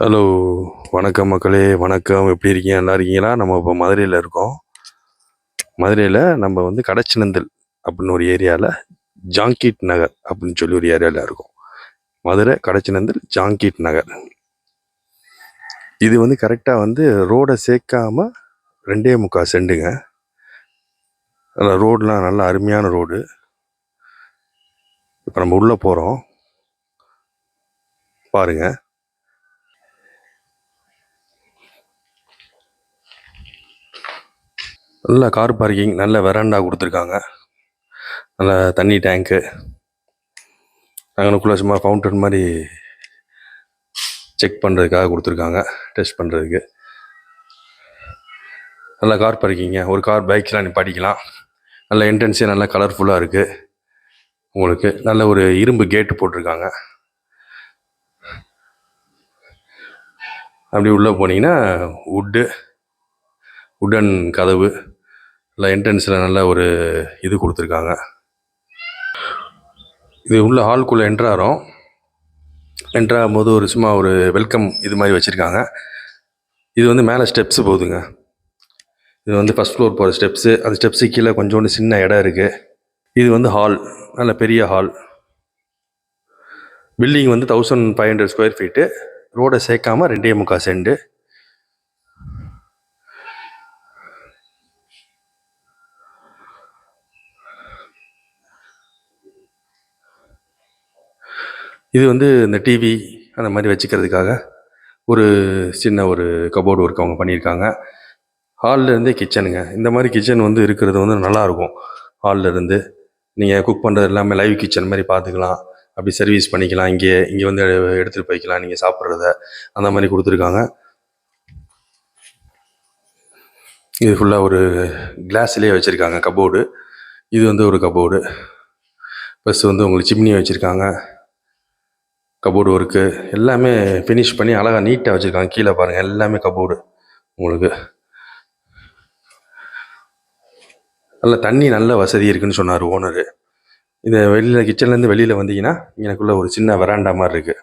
Hello, வணக்கம் மக்களே. வணக்கம். எப்படி இருக்கீங்க? நல்லா இருக்கீங்களா? நம்ம இப்போ மதுரையில் இருக்கோம். மதுரையில் நம்ம வந்து கடச்சினந்தல் அப்படின்னு ஒரு ஏரியாவில் ஜாங்கீட் நகர் அப்படின்னு சொல்லி ஒரு ஏரியாவில் இருக்கோம். மதுரை கடச்சினந்தல் ஜாங்கீட் நகர். இது வந்து கரெக்டாக வந்து ரோடை சேர்க்காம 2.25 செண்டுங்க. அதில் ரோடெலாம் நல்ல அருமையான ரோடு. இப்போ நம்ம உள்ளே போகிறோம், பாருங்கள். நல்ல கார் பார்க்கிங், நல்ல வெராண்டா கொடுத்துருக்காங்க, நல்ல தண்ணி டேங்க்கு, அங்கனுக்குள்ளே சும்மா ஃபவுண்டன் மாதிரி செக் பண்ணுறதுக்காக கொடுத்துருக்காங்க, டெஸ்ட் பண்ணுறதுக்கு. நல்ல கார் பார்க்கிங்க, ஒரு கார் பைக்ஸ்லாம் நிப்பாட்டிக்கலாம். நல்ல என்ட்ரன்ஸே நல்லா கலர்ஃபுல்லாக இருக்குது. உங்களுக்கு நல்ல ஒரு இரும்பு கேட்டு போட்டிருக்காங்க. அப்படி உள்ளே போனீங்கன்னா உட்டன் கதவு, நல்லா என்ட்ரன்ஸில் நல்ல ஒரு இது கொடுத்துருக்காங்க. இது உள்ள ஹால்குள்ளே என்ட்ராகிறோம். என்ட்ராகும்போது ஒரு சும்மா ஒரு வெல்கம் இது மாதிரி வச்சுருக்காங்க. இது வந்து மேலே ஸ்டெப்ஸு போகுதுங்க. இது வந்து ஃபஸ்ட் ஃப்ளோர் போகிற ஸ்டெப்ஸு. அந்த ஸ்டெப்ஸு கீழே கொஞ்சோண்டு சின்ன இடம் இருக்குது. இது வந்து ஹால், நல்ல பெரிய ஹால். பில்டிங் வந்து 1500 ஸ்கொயர் ஃபீட்டு. ரோடை சேர்க்காம 2.25 செண்டு. இது வந்து இந்த டிவி அந்த மாதிரி வச்சுக்கிறதுக்காக ஒரு சின்ன ஒரு கபோர்டு ஒர்க் அவங்க பண்ணியிருக்காங்க. ஹாலில் இருந்தே கிச்சனுங்க. இந்த மாதிரி கிச்சன் வந்து இருக்கிறது வந்து நல்லாயிருக்கும். ஹாலில் இருந்து நீங்கள் குக் பண்ணுறது எல்லாமே லைவ் கிச்சன் மாதிரி பார்த்துக்கலாம். அப்படி சர்வீஸ் பண்ணிக்கலாம். இங்கே வந்து எடுத்துகிட்டு போய்க்கலாம் நீங்கள் சாப்பிட்றத. அந்த மாதிரி கொடுத்துருக்காங்க. இது ஃபுல்லாக ஒரு கிளாஸ்லேயே வச்சுருக்காங்க கபோர்டு. இது வந்து ஒரு கபோர்டு. ப்ளஸ் வந்து உங்களுக்கு சிம்னி வச்சுருக்காங்க. கபோர்டு ஒர்க்கு எல்லாமே ஃபினிஷ் பண்ணி அழகாக நீட்டாக வச்சுருக்காங்க. கீழே பாருங்கள், எல்லாமே கபோர்டு. உங்களுக்கு நல்ல தண்ணி நல்ல வசதி இருக்குதுன்னு சொன்னார் ஓனரு. இதை வெளியில் கிச்சன்லேருந்து வெளியில் வந்தீங்கன்னா எனக்குள்ளே ஒரு சின்ன வெராண்டா மாதிரி இருக்குது.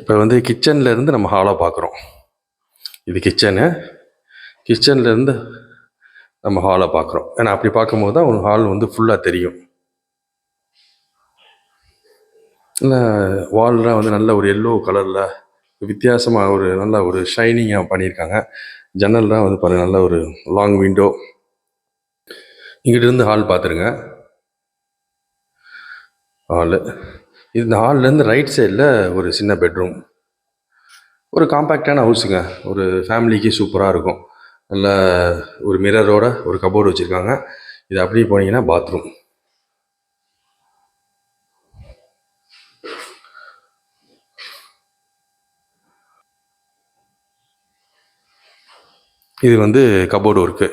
இப்போ வந்து கிச்சன்லேருந்து நம்ம ஹாலாக பார்க்குறோம். இது கிச்சன்லேருந்து நம்ம ஹாலை பார்க்குறோம். ஏன்னா அப்படி பார்க்கும்போது தான் ஒரு ஹால் வந்து ஃபுல்லாக தெரியும். இல்லை, வால்லாம் வந்து நல்ல ஒரு எல்லோ கலரில் வித்தியாசமாக ஒரு நல்ல ஒரு ஷைனிங்காக பண்ணியிருக்காங்க. ஜன்னல்லாம் வந்து பாருங்கள், நல்ல ஒரு லாங் விண்டோ. இங்கிட்டிருந்து ஹால் பார்த்துருங்க. ஹாலு, இந்த ஹால்லேருந்து ரைட் சைடில் ஒரு சின்ன பெட்ரூம். ஒரு காம்பேக்டான ஹவுஸுங்க. ஒரு ஃபேமிலிக்கு சூப்பராக இருக்கும். நல்ல ஒரு மிரரோட ஒரு கபோர்டு வச்சுருக்காங்க. இது அப்படியே போனீங்கன்னா பாத்ரூம். இது வந்து கபோர்டு ஒர்க்கு.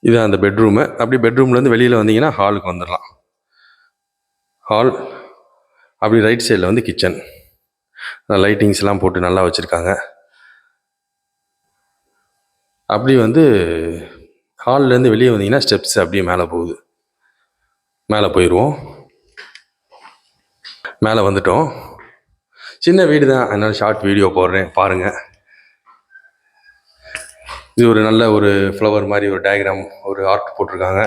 இது அந்த பெட்ரூமு. அப்படி பெட்ரூம்லேருந்து வெளியில் வந்தீங்கன்னா ஹாலுக்கு வந்துடலாம். ஹால், அப்படி ரைட் சைடில் வந்து கிச்சன். லைட்டிங்ஸ்லாம் போட்டு நல்லா வச்சுருக்காங்க. அப்படி வந்து ஹால்லேருந்து வெளியே வந்தீங்கன்னா ஸ்டெப்ஸ் அப்படியே மேலே போகுது. மேலே போயிடுவோம். மேலே வந்துட்டோம். சின்ன வீடு தான், அதனால் ஷார்ட் வீடியோ போடுறேன், பாருங்கள். இது ஒரு நல்ல ஒரு ஃப்ளவர் மாதிரி ஒரு டயக்ராம், ஒரு ஆர்ட் போட்டிருக்காங்க.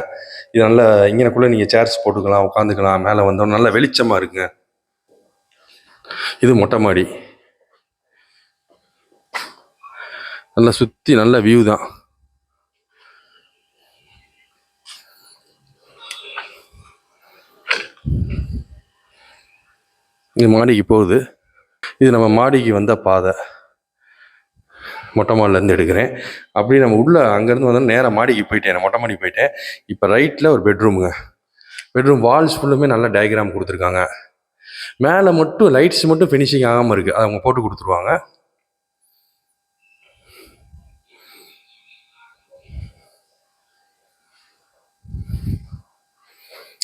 இது நல்லா இங்கனக்குள்ளே நீங்கள் சேர்ஸ் போட்டுக்கலாம், உட்காந்துக்கலாம். மேலே வந்தோம், நல்ல வெளிச்சமாக இருக்குங்க. இது மொட்டை மாடி. நல்லா சுற்றி நல்ல வியூ தான். இது மாடிக்கு போகுது. இது நம்ம மாடிக்கு வந்த பாதை. மொட்டை மாடிலேருந்து எடுக்கிறேன். அப்படி நம்ம உள்ளே அங்கேருந்து வந்தோம், நேராக மாடிக்கு போயிட்டேன். நான் மொட்டை மாடிக்கு போயிட்டேன். இப்போ ரைட்டில் ஒரு பெட்ரூமுங்க. பெட்ரூம் வால்ஸ் ஃபுல்லுமே நல்ல டயக்ராம் கொடுத்துருக்காங்க. மேலே மட்டும் லைட்ஸ் மட்டும் ஃபினிஷிங் ஆகாமல் இருக்குது, அதை அவங்க போட்டு கொடுத்துருவாங்க.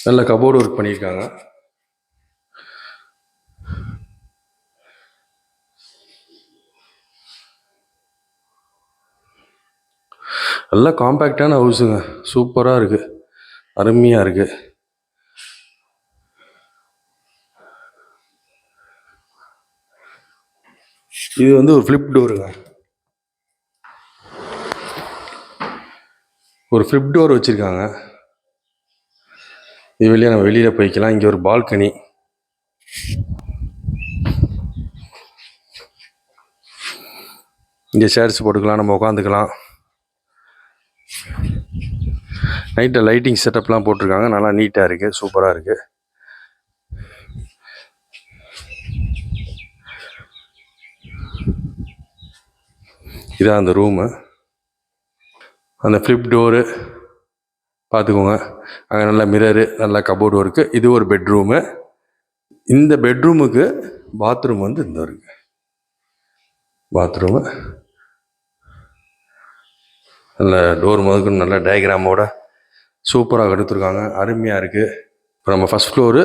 நல்ல கபோர்டு ஒர்க் பண்ணியிருக்காங்க. நல்லா காம்பேக்டான ஹவுஸுங்க. சூப்பராக இருக்குது, அருமையாக இருக்குது. இது வந்து ஒரு ஃப்ளிப் டோருங்க. ஒரு ஃப்ளிப் டோர் வச்சுருக்காங்க. இது வழியாக நம்ம வெளியில் போய்க்கலாம். இங்கே ஒரு பால்கனி. இங்கே சேர்ஸ் போட்டுக்கலாம், நம்ம உட்காந்துக்கலாம். நைட்டில் லைட்டிங் செட்டப்லாம் போட்டிருக்காங்க. நல்லா நீட்டாக இருக்குது, சூப்பராக இருக்குது. இதான் அந்த ரூமு. அந்த ஃப்ளிப் டோரு பார்த்துக்கோங்க. அங்கே நல்லா மிரரு, நல்லா கபோர்டு ஒர்க்கு. இது ஒரு பெட்ரூமு. இந்த பெட்ரூமுக்கு பாத்ரூம் வந்து இந்த இருக்குது. பாத்ரூமு நல்ல டோர் முதற்கொண்டு நல்ல டயக்ராமோட சூப்பராக எடுத்துருக்காங்க. அருமையாக இருக்குது. இப்போ நம்ம ஃபஸ்ட் ஃப்ளோரு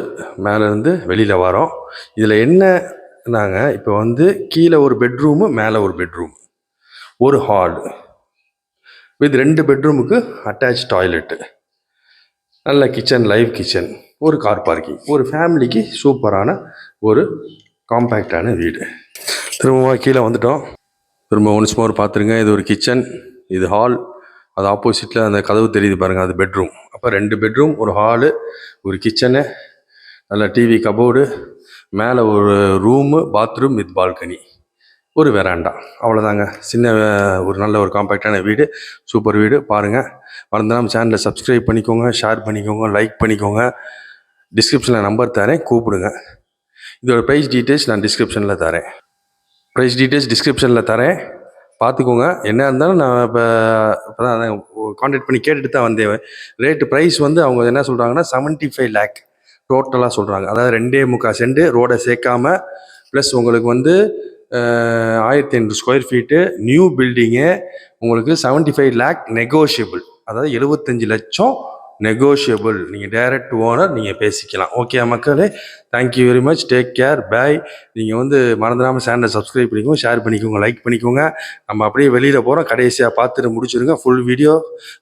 மேலேருந்து வெளியில் வரோம். இதில் என்னன்னாங்க, இப்போ வந்து கீழே ஒரு பெட்ரூமு, மேலே ஒரு பெட்ரூம், ஒரு ஹால் வித் 2 பெட்ரூமுக்கு அட்டாச் டாய்லெட்டு, நல்ல கிச்சன், லைவ் கிச்சன், ஒரு கார் பார்க்கிங். ஒரு ஃபேமிலிக்கு சூப்பரான ஒரு காம்பேக்டான வீடு. திரும்ப கீழே வந்துட்டோம். திரும்ப ஒன்ஸ் மோர் பார்த்துருங்க. இது ஒரு கிச்சன், இது ஹால். அது ஆப்போசிட்டில் அந்த கதவு தெரியுது பாருங்கள், அது பெட்ரூம். அப்போ 2 பெட்ரூம், ஒரு ஹாலு, ஒரு கிச்சனு, நல்ல டிவி கபோர்டு, மேலே ஒரு ரூமு, பாத்ரூம் வித் பால்கனி, ஒரு வெராண்டா. அவ்வளோதாங்க. சின்ன ஒரு நல்ல ஒரு காம்பேக்டான வீடு, சூப்பர் வீடு. பாருங்கள். மறந்துடாம சேனலை சப்ஸ்கிரைப் பண்ணிக்கோங்க, ஷேர் பண்ணிக்கோங்க, லைக் பண்ணிக்கோங்க. டிஸ்கிரிப்ஷனில் நம்பர் தரேன், கூப்பிடுங்க. இதோட ப்ரைஸ் டீட்டெயில்ஸ் நான் டிஸ்கிரிப்ஷனில் தரேன். பார்த்துக்கோங்க. என்ன இருந்தாலும் நான் இப்போ தான் கான்டாக்ட் பண்ணி கேட்டுட்டு தான் வந்தேன். ரேட்டு ப்ரைஸ் வந்து அவங்க என்ன சொல்கிறாங்கன்னா 75 lakh டோட்டலாக சொல்கிறாங்க. அதாவது 2.25 சென்ட் ரோடை சேர்க்காம, ப்ளஸ் உங்களுக்கு வந்து 1500 ஸ்கொயர் ஃபீட்டு நியூ பில்டிங்கு. உங்களுக்கு 75 lakh நெகோஷியபிள், அதாவது 75 லட்சம் நெகோஷியபிள். நீங்கள் டைரக்ட் ஓனர், நீங்கள் பேசிக்கலாம். ஓகே மக்களே, thank you very much, take care, bye. நீங்கள் வந்து மறந்துடாமல் சேனலை சப்ஸ்கிரைப் பண்ணிக்கோங்க, ஷேர் பண்ணிக்கோங்க, லைக் பண்ணிக்கோங்க. நம்ம அப்படியே வெளியில் போகிறோம். கடைசியாக பார்த்துட்டு முடிச்சுருங்க. ஃபுல் வீடியோ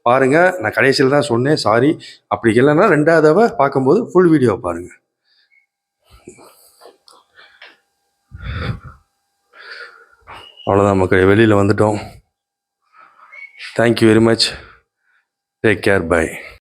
பாருங்கள். நான் கடைசியில் தான் சொன்னேன், சாரி. அப்படி இல்லைன்னா 2வது தடவை பார்க்கும்போது ஃபுல் வீடியோ பாருங்கள். அவ்வளோதான் மக்களே, வெளியில் வந்துட்டோம். Thank you very much, take care, பாய்.